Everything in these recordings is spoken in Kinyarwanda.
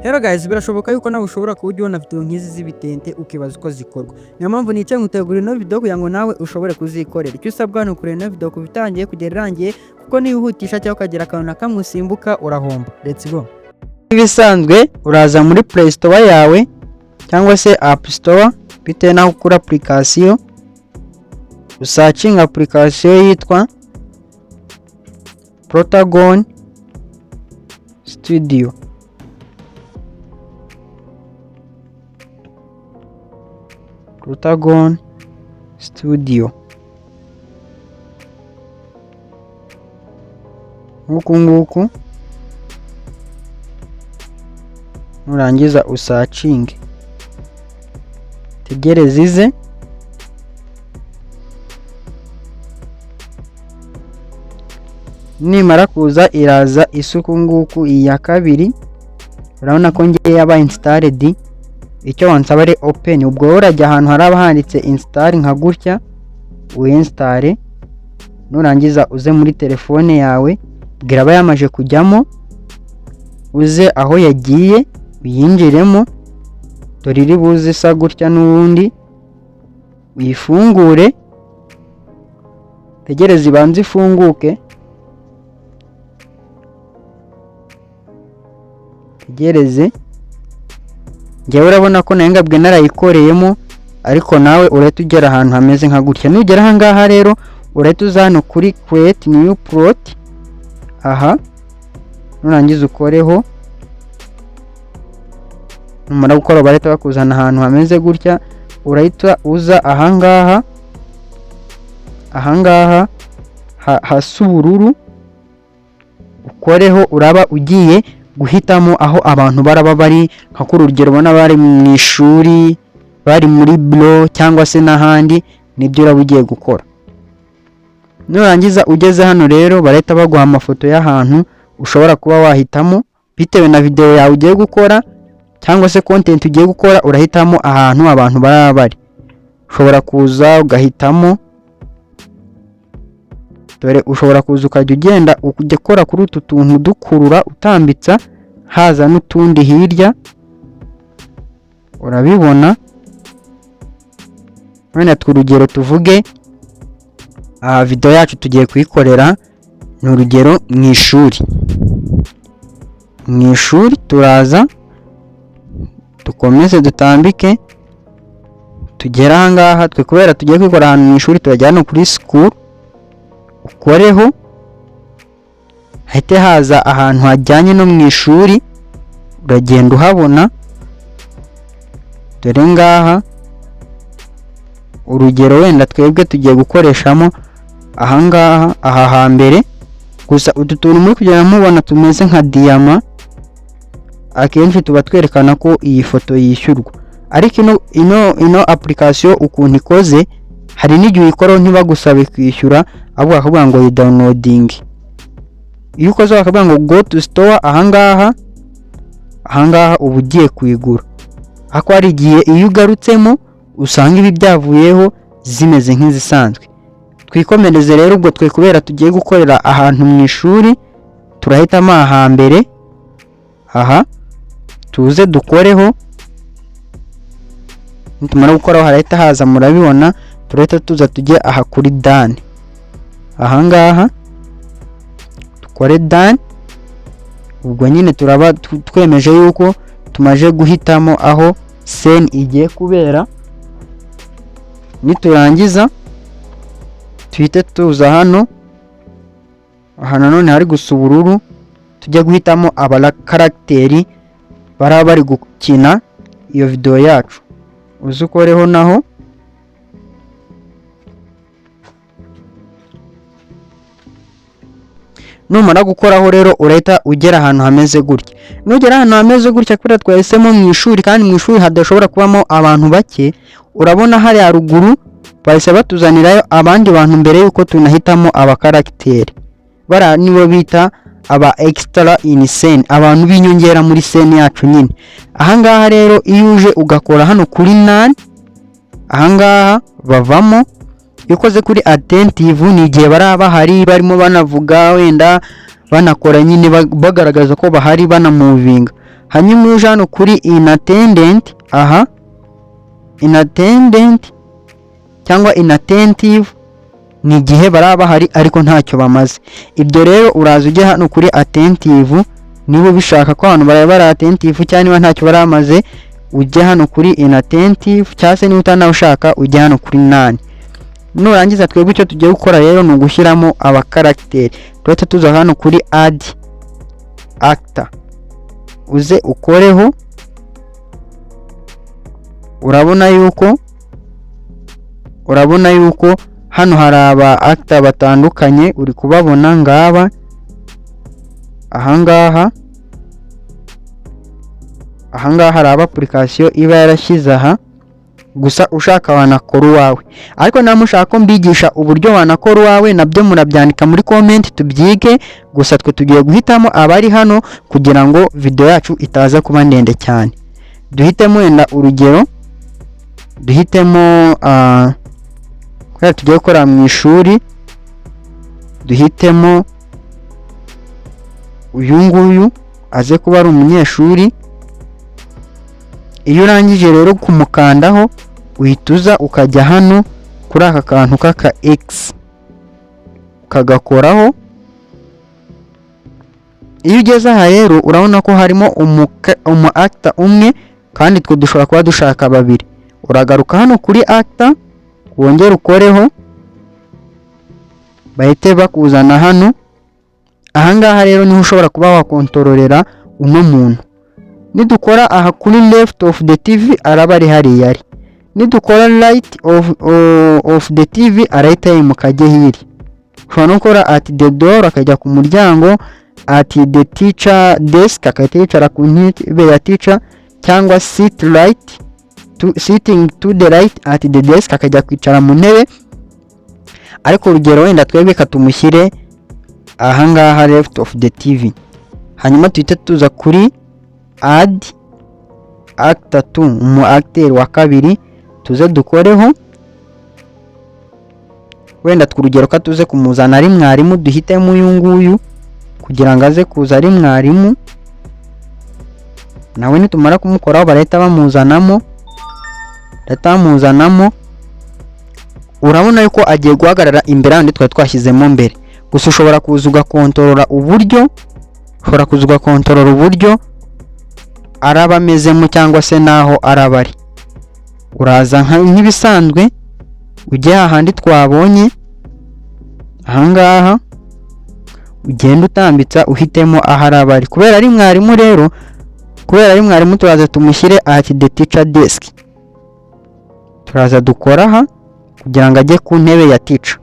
Hello guys, birashoboka yuko nawe ushobora kuba ubona video nk'izi z'ibitente ukibaza uko zikorwa. Niyo mpamvu nicaye ngutegura ino video kugira ngo nawe ushobore kuzikorera. Icyo usabwa ni ukureba ino video kuva itangiye kugera irangiye, kuko niyihutisha cyangwa ukagira akantu na kamwe usimbuka urahomba. Let's go. Ibisanzwe uraza muri Play Store yawe cyangwa se App Store bitewe naho ukura application. Usearching application yitwa Protagon Studio. Protagon Studio. Nguku nurangiza usearching, tegereze ize. Nimara kuza iraza isuku nguku iya kabiri. Urabona ko ngiye yaba installed. Icyo wansaba ari open. Ubwo urajya ahantu haraba handitse install nka gutya, uinstall. Nurangiza uze muri telefone yawe, bwira yamaje kujyamo, uze aho yagiye uyinjiremo. Dore iri buze isa gutya n'ubundi uyifungure, tegereze ibanze ifunguke. Tegereze. Njyewe urabona ko nengabwe narayikoreyemo, ariko nawe urahita ugera ahantu hameze nka gutya. Nugera aha ngaha rero urahita uza hano kuri create new plot. Aha nurangiza ukoreho. Numara gukora barahita bakuzana ahantu hameze gutya. Urahita uza ahangaha, ahangaha hasa ubururu, ukoreho. Uraba ugiye guhitamo aho abantu baraba bari, nka ku rugero ubona bari mu ishuri, bari muri bureau cyangwa se n'ahandi. Nibyo uraba ugiye gukora. Nurangiza ugeze hano rero barahita baguha amafoto y'ahantu ushobora kuba wahitamo bitewe na video yawe ugiye gukora cyangwa se content ugiye gukora. Urahitamo ahantu abantu baraba bari. Ushobora kuza ugahitamo, dore ushobora kuza ukajya ugenda ukora kuri utu tuntu dukurura utambitsa, haza n'utundi hirya. Urabibona. Wenda tw'urugero tuvuge video yacu tugiye kuyikorera ni urugero mu ishuri. Mu ishuri turaza dukomeze dutambike tugera aha ngaha. Twe kubera tugiye kwikora ahantu mu ishuri turajyana kuri school. Ukoreho hahite haza ahantu hajyanye no mu ishuri, uragenda uhabona. Dore ngaha urugero wenda twebwe tugiye gukoreshamo ahangaha, aha hambere. Gusa utu tuntu muri kugenda mubona tumeze nka diamant, akenshi tuba twerekana ko iyi foto yishyurwa. Ariko ino application ukuntu ikoze, hari n'igihe uyikoraho ntibagusabe kwishyura, abo bakavuga ngo yi downloading. Iyo ukoze bakavuga ngo go to store, ahangaha uba ugiye kuyigura. Ako hari igihe iyo ugarutsemo usanga ibi byavuyeho zimeze nk'izisanzwe. Twikomereze rero. Ubwo twe kubera tugiye gukorera ahantu mu ishuri, turahitamo aha mbere. Aha tuze dukoreho. Nitumara gukoraho harahita haza, murabibona. Turahita tuza tujye aha kuri done. Ahangaha dukore done. Ubwo nyine turaba twemeje yuko tumaje guhitamo aho scene igiye kubera. Niturangiza tuhite tuza hano. Aha nanone hari gusa ubururu, tujya guhitamo aba characteri baraba bari gukina iyo video yacu. Uze ukoreho naho. Numara gukoraho rero urahita ugera ahantu hameze gutya. Nugera ahantu hameze gutya kubera twahisemo mu ishuri, kandi mu ishuri hadashobora kubamo abantu bake. Urabona hari haruguru bahise batuzanirayo abandi bantu mbere yuko tunahitamo aba character. Bara nibo bita aba extra in scene, abantu b'inyongera muri scene yacu nyine. Ahangaha rero iyo uje ugakora hano kuri none, ahangaha bavamo. Iyo ukoze kuri attentive ni igihe baraba bahari barimo banavuga, wenda banakora nyine bagaragaza ko bahari banamuvinga. hanyuma uje hano kuri inattendant, aha inattendant cyangwa inattentive ni igihe baraba bahari ariko ntacyo bamaze. Ibyo rero uraza ujye hano kuri attentive niba ubishaka ko abantu bari attentive cyangwa niba ntacyo baramaze, ujye hano kuri inattentive, cyangwa se niba utanawushaka ujye hano kuri none. Nurangiza twebwe icyo tugiye gukora rero ni ugushyiramo abakaragiteri. Tuhita tuza hano kuri add actor, uze ukoreho. urabona yuko hano hari aba actor batandukanye, uri kubabona ngaba ahangaha hari aba application iba yarashyize aha, gusa ushaka wanakora uwawe, ariko namushaka ko mbigisha uburyo wanakora uwawe nabyo murabyandika muri comment tubyige. Gusa twe tugiye guhitamo abari hano kugira ngo video yacu itaza kuba ndende cyane. Duhitemo wenda urugero, duhitemo kubera tugiye gukora mu ishuri, duhitemo uyu nguyu aze kuba ari umunyeshuri. Iyo urangije rero kumukandaho uhita uza ukajya hano kuri aka kantu k'aka X ukagakoraho. Iyo ugeze aha rero urabona ko harimo umu actor umwe kandi twe dushobora kuba dushaka babiri. Uragaruka hano kuri actor wongere ukoreho, bahite bakuzana hano. Ahangaha rero niho ushobora kuba wakontororera uno muntu. Nidukora aha kuri left of the TV araba ari hariya ari, nidukora right of the TV arahita yimukajye hiri. Ushobora no gukora at the door akajya ku muryango, at the teacher desk akahita yicara ku ntebe ya teacher, cyangwa sitting to the right at the desk akajya kwicara mu ntebe. Ariko urugero wenda twebwe katumushyire ahangaha left of the TV, hanyuma tuhite tuza kuri add actor 2, umu acteur wa kabiri, tuze dukoreho. Wenda twurugero ka tuze kumuzana ari mwarimu, duhitemo uyu nguyu kugira ngo aze kuza ari mwarimu. Nawe nitumara kumukoraho barahita bamuzanamo. Urabona yuko agiye guhagarara imbere y'andi twari twashyizemo mbere. Gusa ushobora kuza ugakontorora uburyo araba amezemo cyangwa se naho araba ari. Uraza nk'ibisanzwe ujye hahandi twabonye ahangaha, ugenda utambitsa uhitemo aho araba ari. Kubera ari mwarimu rero, turaza tumushyire at the teacher desk. Turaza dukora aha kugira ngo ajye ku ntebe ya teacher.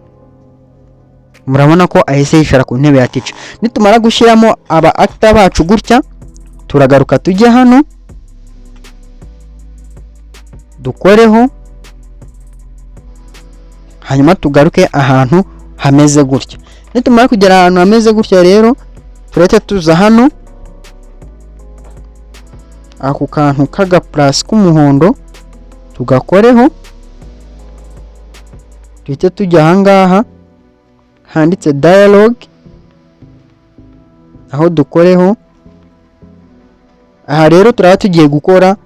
Murabona ko ahise yicara ku ntebe ya teacher. Nitumara gushyiramo aba actor bacu gutya, turagaruka tujye hano dukoreho, hanyuma tugaruke ahantu hameze gutya. Nitumara kugera ahantu hameze gutya rero turete tuza hano ako kantu kaga plus k'umuhondo tugakoreho, tuhite tujya ahangaha handitse dialogue, aho dukoreho. Aha rero turaba tugiye gukora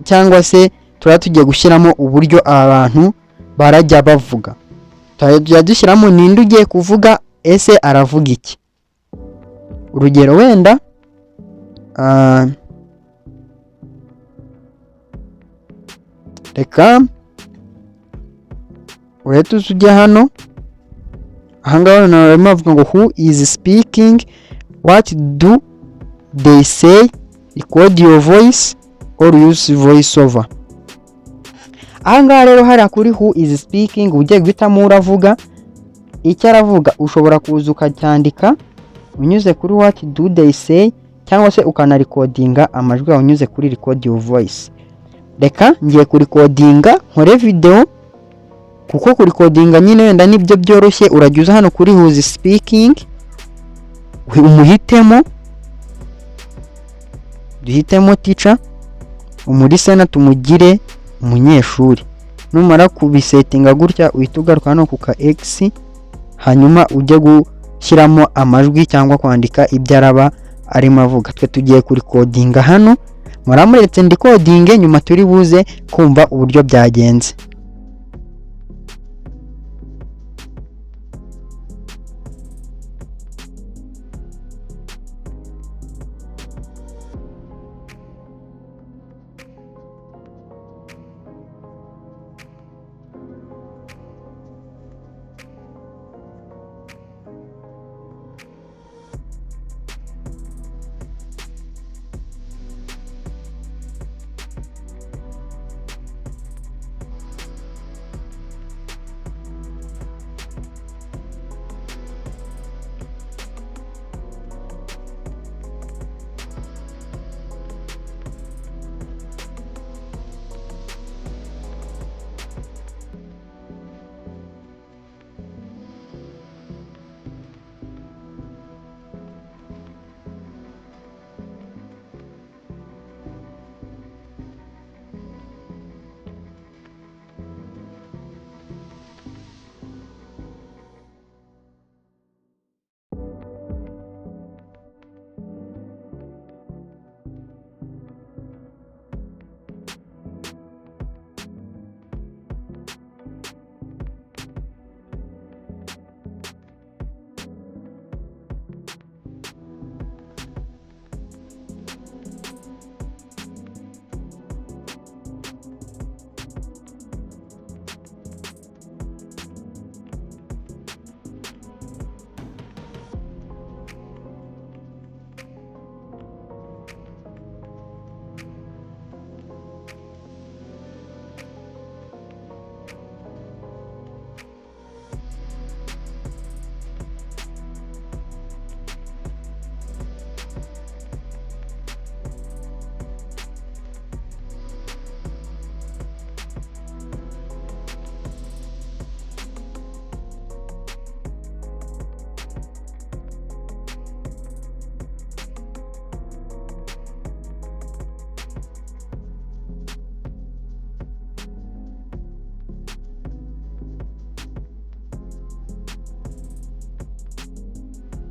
cyangwa se turaba tugiye gushyiramo uburyo abantu barajya bavuga. Turajya dushyiramo ninde ugiye kuvuga, ese aravuga iki. Urugero wenda reka uhita ujya hano. Ahangaha barimo bavuga ngo who is speaking, what do they say, record your voice or use voice over. Ahangaha rero hari kuri who is speaking ugiye guhitamo uravuga icyo aravuga. Ushobora kuza ukacyandika unyuze kuri what do they say, cyangwa se ukanarekodinga amajwi yawe unyuze kuri record your voice. Reka ngiye kurikodinga nkore video, kuko kurikodinga nyine wenda nibyo byoroshye. Urajya hano kuri who is speaking, umuhitemo, duhitemo teacher, umurisena tumugire umunyeshuri. Numara kubisetinga gutya uhita ugaruka hano ku ka X, hanyuma ujye gushyiramo amajwi cyangwa kwandika ibyo araba arimo avuga. Twe tugiye kuri codinga hano, muramuretse ndi codinge, nyuma turi buze kumva uburyo byagenze.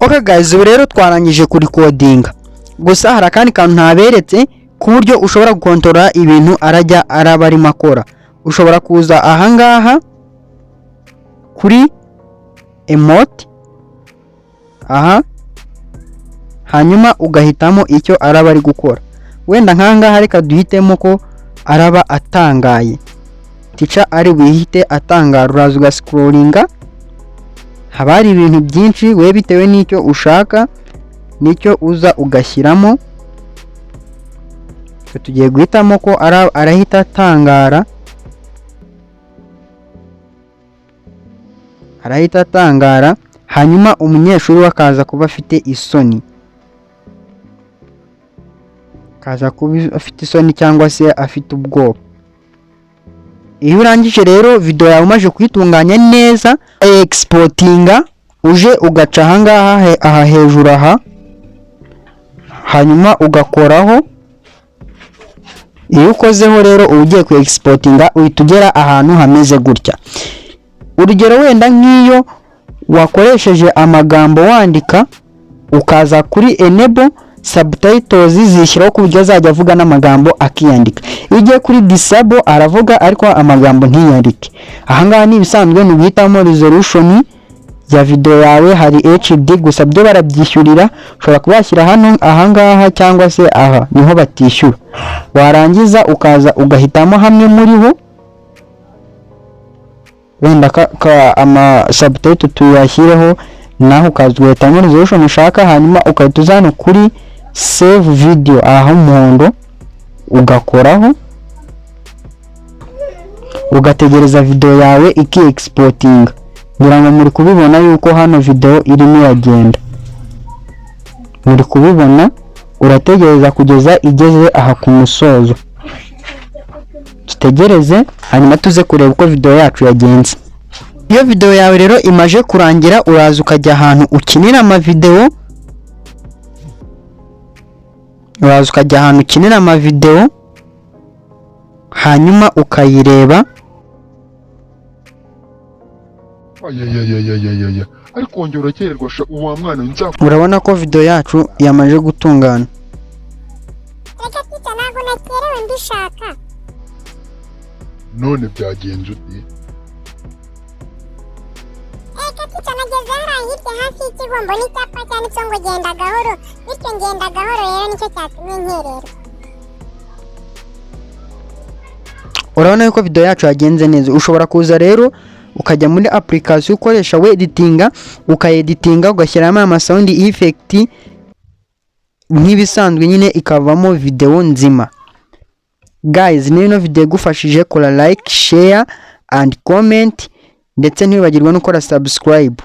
Okay guys, ubu rero twarangije kuri codinga. Gusa hari akandi kantu ntaberetse ku buryo ushobora gukontorora ibintu araba arimo akora. Ushobora kuza ahangaha kuri emote aha, hanyuma ugahitamo icyo araba ari gukora. Wenda nkangaha reka duhitemo ko araba atangaye, teacher ari buhite atangara. Uraza ugascrollinga, haba hari ibintu byinshi, we bitewe n'icyo ushaka nicyo uza ugashyiramo. Tugiye guhitamo ko arahita atangara, hanyuma umunyeshuri wakaza kuba afite isoni, cyangwa se afite ubwoba. Iyo urangije rero video yawe umaje kuyitunganya neza, exportinga, uje ugaca ahangaha aha hejuru aha, hanyuma ugakoraho. Iyo ukozeho rero ugiye ku exportinga uhita ugera ahantu hameze gutya. Urugero wenda nk'iyo wakoresheje amagambo wandika, ukaza kuri enable subtitles zishyiraho ku buryo azajya avuga n'amagambo akiyandika. Iyo ugiye kuri disable aravuga ariko amagambo ntiyandike. Ahangaha ni ibisanzwe, nuguhitamo resolution ya video yawe, hari HD gusa byo barabyishyurira. Ushobora kubashyira hano ahangaha cyangwa se aha niho batishyura. Warangiza ukaza ugahitamo hamwe muri ho, wenda ama subtitle tuyashyireho, naho ukaza ugahitamo resolution ushaka, hanyuma ukahita uzana kuri save video aho umuhondo, ugakoraho, ugategereza video yawe iki exportinga. Ngira ngo muri kubibona yuko hano video irimo iragenda, muri kubibona. Urategereza kugeza igeze aha ku musozo, tutegereze hanyuma tuze kureba uko video yacu yagenze. Iyo video yawe rero imaje kurangira, uraza ukajya ahantu ukinira ama video, hanyuma ukayireba. ariko wongera urakererwa sha uwa mwana urabona ko video yacu yamaje gutungana. Reka Peter ntabwo nakerewe mbishaka. none byagenze ute? Reka Peter nageze hariya hirya hafi y'ikigo mbona icyapa cyanditseho ngo genda gahoro, bityo ngenda gahoro rero nicyo cyatumye nkererwa. Urabona yuko video yacu yagenze neza. Ushobora kuza rero ukajya muri application ukoresha we editinga, ukayeditinga ugashyiramo ama sound effect nk'ibisanzwe nyine ikavamo video nzima. Guys, niyo video igufashije kora like, share and comment ndetse ntibagirwa no gukora subscribe.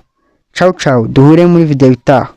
Ciao ciao, duhure muri video itaha.